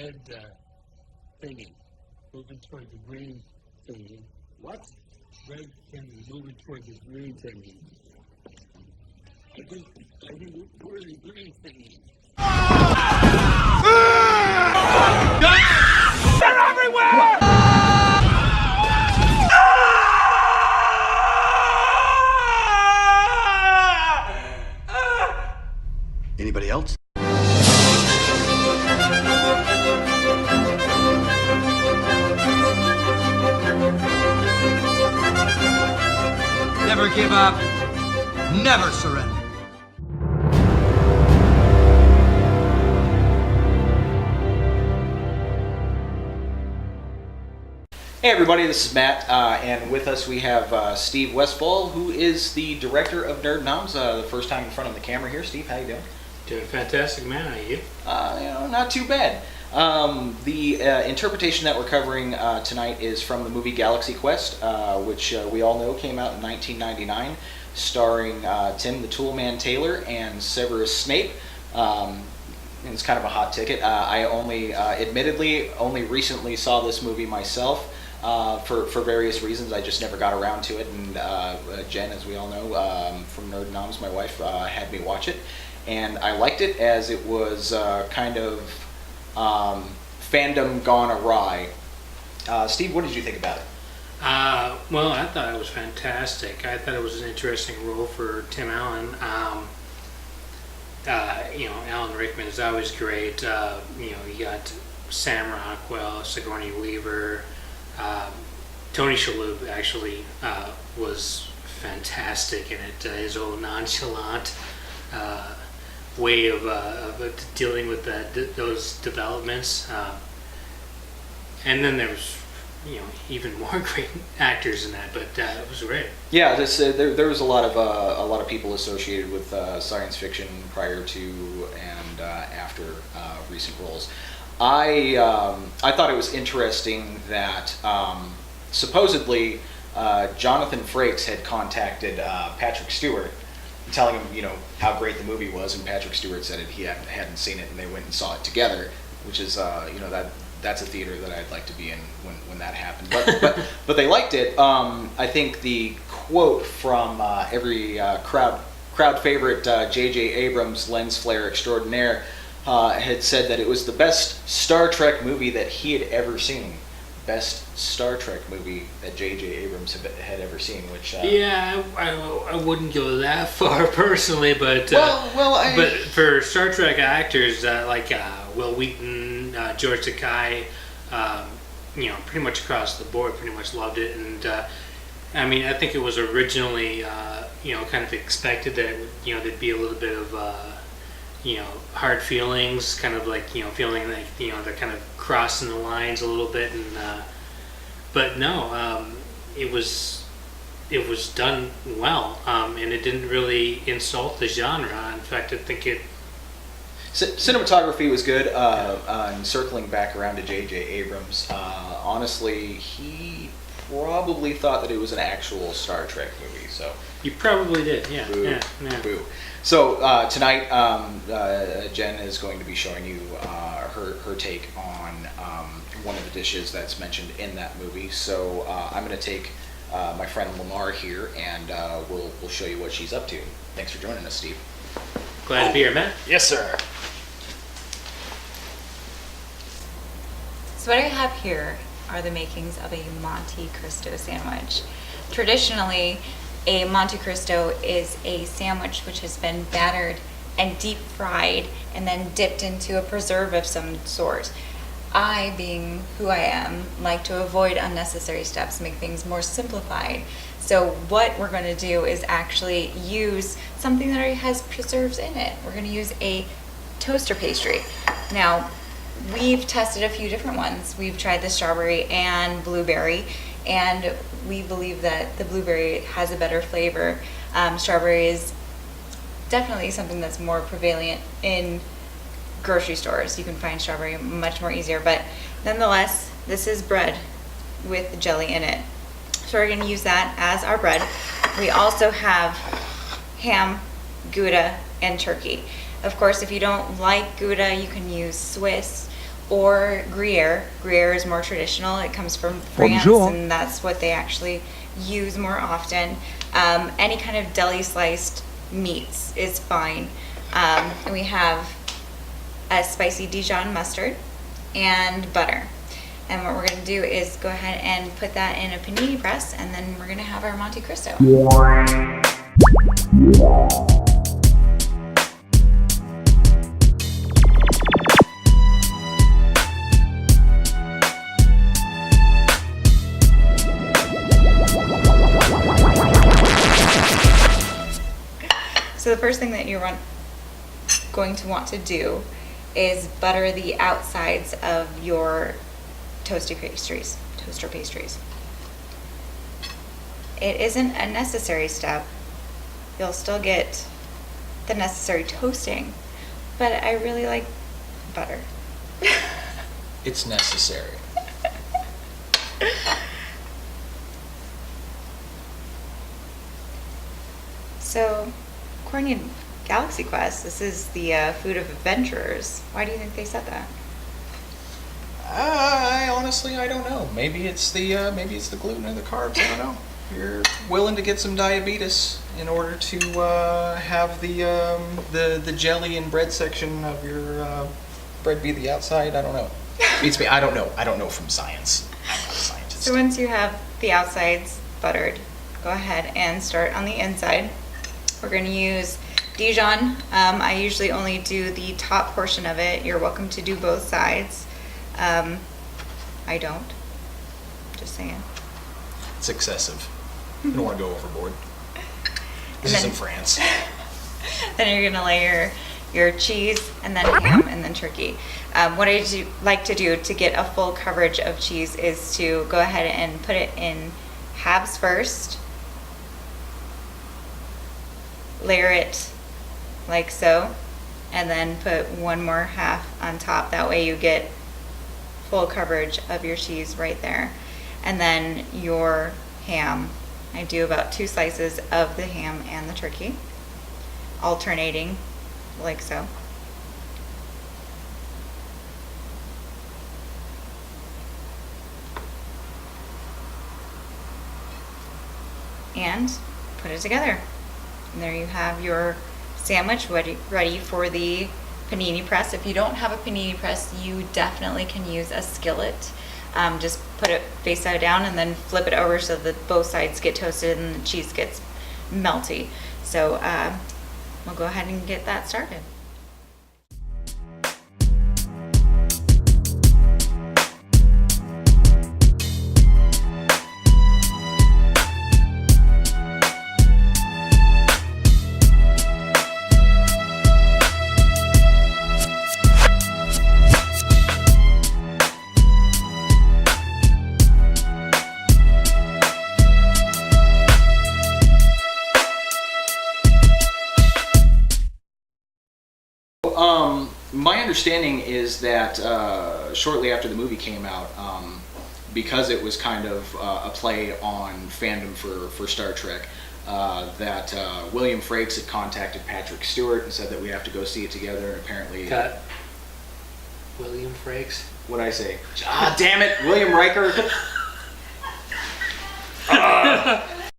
red thingy moving toward the green thingy. What? Red thingy moving toward the green thingy. I think we're the green thingy. They're everywhere! Anybody else? Never give up, never surrender. Hey everybody, this is Matt, and with us we have Steve Westphal, who is the director of Noms. The first time in front of the camera here. Steve, how you doing? Doing fantastic, man. How are you? Not too bad. The interpretation that we're covering tonight is from the movie Galaxy Quest, which we all know came out in 1999, starring Tim the Toolman Taylor and Severus Snape. It's kind of a hot ticket. I admittedly only recently saw this movie myself. For various reasons, I just never got around to it, and Jen, as we all know, from Noms, my wife, had me watch it, and I liked it as it was kind of fandom gone awry. Steve, what did you think about it? Well, I thought it was fantastic. I thought it was an interesting role for Tim Allen. Alan Rickman is always great. You got Sam Rockwell, Sigourney Weaver. Tony Shalhoub actually was fantastic in it. His old nonchalant way of dealing with those developments, and then there was even more great actors in that. But it was great. Yeah, there was a lot of people associated with science fiction prior to and after recent roles. I thought it was interesting that supposedly Jonathan Frakes had contacted Patrick Stewart, telling him how great the movie was, and Patrick Stewart said he hadn't seen it, and they went and saw it together, which is that's a theater that I'd like to be in when that happened. But they liked it. I think the quote from every crowd favorite J.J. Abrams lens flare extraordinaire had said that it was the best Star Trek movie that he had ever seen. Best Star Trek movie that J.J. Abrams had ever seen, which... Yeah, I wouldn't go that far personally, but... But for Star Trek actors, like Will Wheaton, George Takei, pretty much across the board, pretty much loved it, and... I think it was originally, kind of expected that, there'd be a little bit of... hard feelings, kind of like, feeling like, they're kind of crossing the lines a little bit, and but no, it was done well, and it didn't really insult the genre. In fact, I think it... Cinematography was good, and circling back around to J.J. Abrams, honestly, he probably thought that it was an actual Star Trek movie, so... You probably did, yeah. Boo. Yeah. Boo. So tonight, Jen is going to be showing you her take on one of the dishes that's mentioned in that movie. So I'm going to take my friend Lamar here, and we'll show you what she's up to. Thanks for joining us, Steve. Glad to be here, Matt. Yes, sir. So what I have here are the makings of a Monte Cristo sandwich. Traditionally, a Monte Cristo is a sandwich which has been battered and deep fried and then dipped into a preserve of some sort. I, being who I am, like to avoid unnecessary steps, make things more simplified. So what we're going to do is actually use something that already has preserves in it. We're going to use a toaster pastry. Now, we've tested a few different ones. We've tried the strawberry and blueberry, and we believe that the blueberry has a better flavor. Strawberry is definitely something that's more prevalent in grocery stores. You can find strawberry much more easier, but nonetheless, this is bread with jelly in it. So we're going to use that as our bread. We also have ham, Gouda, and turkey. Of course, if you don't like Gouda, you can use Swiss or Gruyere. Gruyere is more traditional. It comes from France, Bonjour. and that's what they actually use more often. Any kind of deli sliced meats is fine. And we have a spicy Dijon mustard and butter. And what we're going to do is go ahead and put that in a panini press, and then we're going to have our Monte Cristo. So the first thing that you're going to want to do is butter the outsides of your toaster pastries. It isn't a necessary step. You'll still get the necessary toasting, but I really like butter. It's necessary. So, according to Galaxy Quest, this is the food of adventurers. Why do you think they said that? I honestly, I don't know. Maybe it's the gluten or the carbs. I don't know. You're willing to get some diabetes in order to have the jelly and bread section of your bread be the outside. I don't know. Beats me. I don't know. I don't know from science. I'm not a scientist. So once you have the outsides buttered, go ahead and start on the inside. We're going to use Dijon. I usually only do the top portion of it. You're welcome to do both sides. I don't. Just saying. It's excessive. You don't want to go overboard. This And isn't then- France. Then you're gonna layer your cheese and then ham and then turkey. What I like to do to get a full coverage of cheese is to go ahead and put it in halves first, layer it like so, and then put one more half on top. That way you get full coverage of your cheese right there. And then your ham. I do about 2 slices of the ham and the turkey, alternating like so. And put it together. And there you have your sandwich ready for the panini press. If you don't have a panini press, you definitely can use a skillet. Just put it face side down and then flip it over so that both sides get toasted and the cheese gets melty. So we'll go ahead and get that started. My understanding is that shortly after the movie came out, because it was kind of a play on fandom for Star Trek, that William Frakes had contacted Patrick Stewart and said that we have to go see it together, and apparently... Cut. William Frakes. What'd I say? Ah, damn it! William Riker!